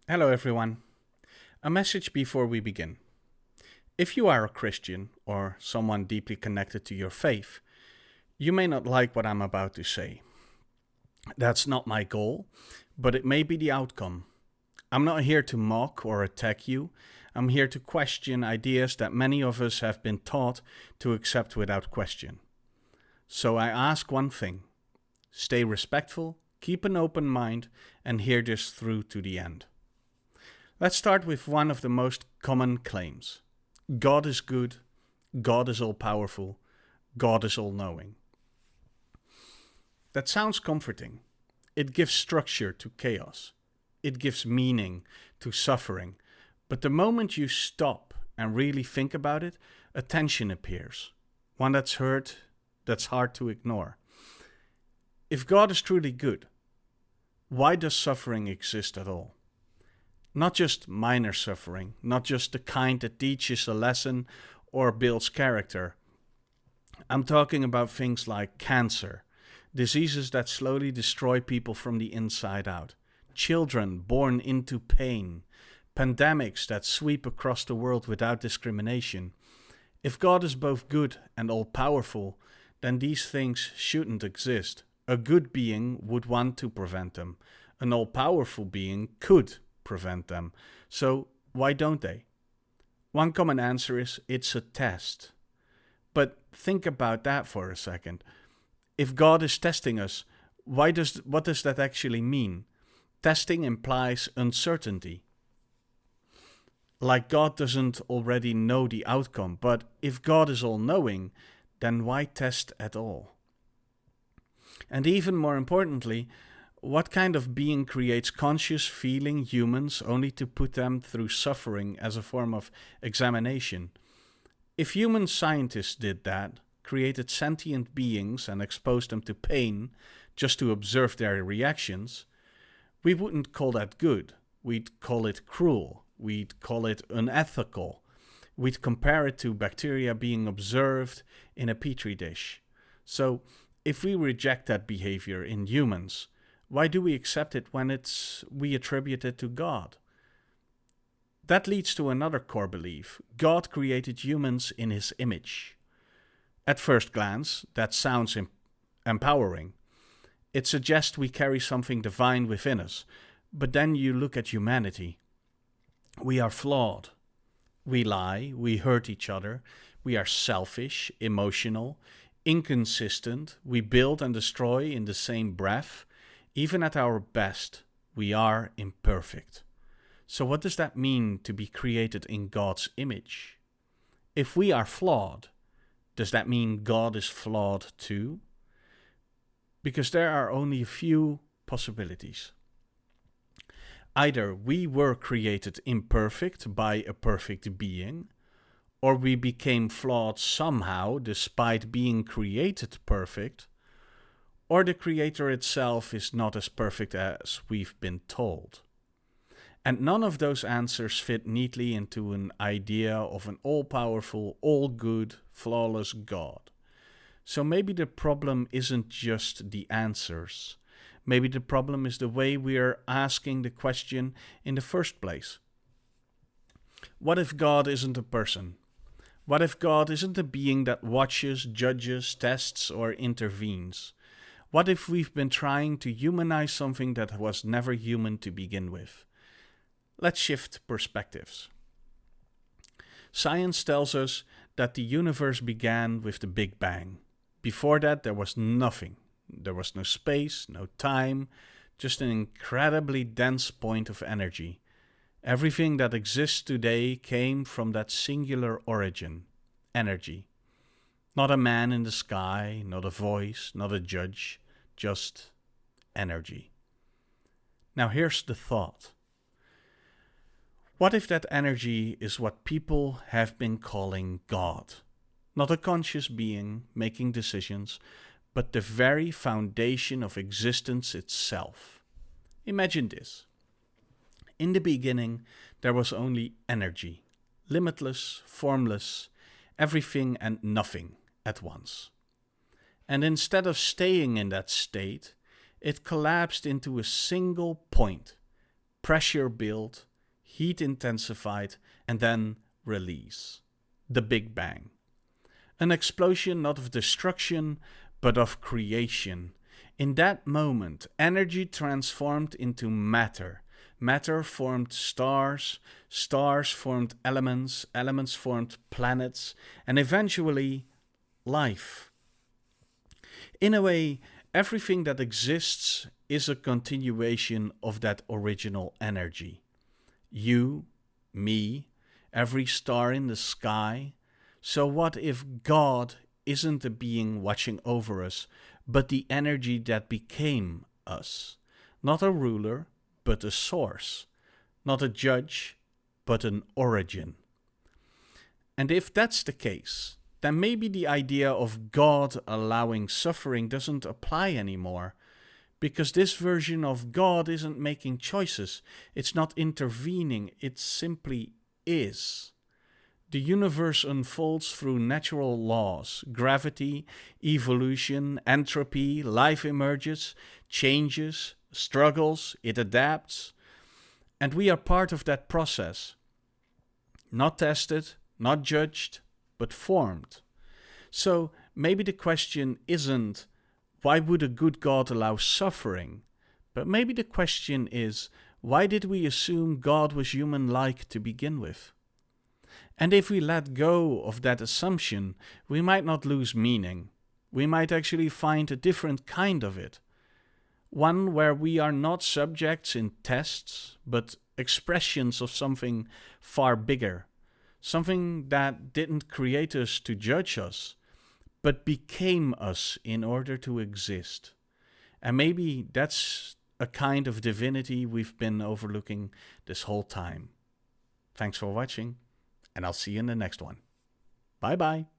Hello, everyone. A message before we begin. If you are a Christian or someone deeply connected to your faith, you may not like what I'm about to say. That's not my goal, but it may be the outcome. I'm not here to mock or attack you. I'm here to question ideas that many of us have been taught to accept without question. So I ask one thing: stay respectful, keep an open mind, and hear this through to the end. Let's start with one of the most common claims: God is good, God is all powerful, God is all knowing. That sounds comforting. It gives structure to chaos, it gives meaning to suffering. But the moment you stop and really think about it, a tension appears, one that's hard to ignore. If God is truly good, why does suffering exist at all? Not just minor suffering, not just the kind that teaches a lesson or builds character. I'm talking about things like cancer, diseases that slowly destroy people from the inside out, children born into pain, pandemics that sweep across the world without discrimination. If God is both good and all powerful, then these things shouldn't exist. A good being would want to prevent them. An all powerful being could prevent them. So why don't they? One common answer is it's a test. But think about that for a second. If God is testing us, what does that actually mean? Testing implies uncertainty. Like God doesn't already know the outcome, but if God is all knowing, then why test at all? And even more importantly, what kind of being creates conscious, feeling humans only to put them through suffering as a form of examination? If human scientists did that, created sentient beings and exposed them to pain just to observe their reactions, we wouldn't call that good. We'd call it cruel. We'd call it unethical. We'd compare it to bacteria being observed in a petri dish. So, if we reject that behavior in humans, why do we accept it when we attribute it to God? That leads to another core belief: God created humans in his image. At first glance, that sounds empowering. It suggests we carry something divine within us. But then you look at humanity. We are flawed. We lie, we hurt each other, we are selfish, emotional, inconsistent, we build and destroy in the same breath. Even at our best, we are imperfect. So, what does that mean to be created in God's image? If we are flawed, does that mean God is flawed too? Because there are only a few possibilities. Either we were created imperfect by a perfect being, or we became flawed somehow despite being created perfect, or the Creator itself is not as perfect as we've been told. And none of those answers fit neatly into an idea of an all-powerful, all-good, flawless God. So maybe the problem isn't just the answers. Maybe the problem is the way we are asking the question in the first place. What if God isn't a person? What if God isn't a being that watches, judges, tests, or intervenes? What if we've been trying to humanize something that was never human to begin with? Let's shift perspectives. Science tells us that the universe began with the Big Bang. Before that, there was nothing. There was no space, no time, just an incredibly dense point of energy. Everything that exists today came from that singular origin: energy. Not a man in the sky, not a voice, not a judge, just energy. Now here's the thought. What if that energy is what people have been calling God? Not a conscious being making decisions, but the very foundation of existence itself. Imagine this. In the beginning, there was only energy, limitless, formless, everything and nothing at once. And instead of staying in that state, it collapsed into a single point, pressure built, heat intensified, and then release. The Big Bang. An explosion not of destruction, but of creation. In that moment, energy transformed into matter. Matter formed stars, stars formed elements, elements formed planets, and eventually life. In a way, everything that exists is a continuation of that original energy. You, me, every star in the sky. So what if God isn't a being watching over us, but the energy that became us? Not a ruler, but a source. Not a judge, but an origin. And if that's the case, then maybe the idea of God allowing suffering doesn't apply anymore. Because this version of God isn't making choices, it's not intervening, it simply is. The universe unfolds through natural laws, gravity, evolution, entropy, life emerges, changes, struggles, it adapts. And we are part of that process. Not tested, not judged, but formed. So maybe the question isn't, why would a good God allow suffering? But maybe the question is, why did we assume God was human-like to begin with? And if we let go of that assumption, we might not lose meaning. We might actually find a different kind of it. One where we are not subjects in tests, but expressions of something far bigger. Something that didn't create us to judge us, but became us in order to exist. And maybe that's a kind of divinity we've been overlooking this whole time. Thanks for watching, and I'll see you in the next one. Bye bye.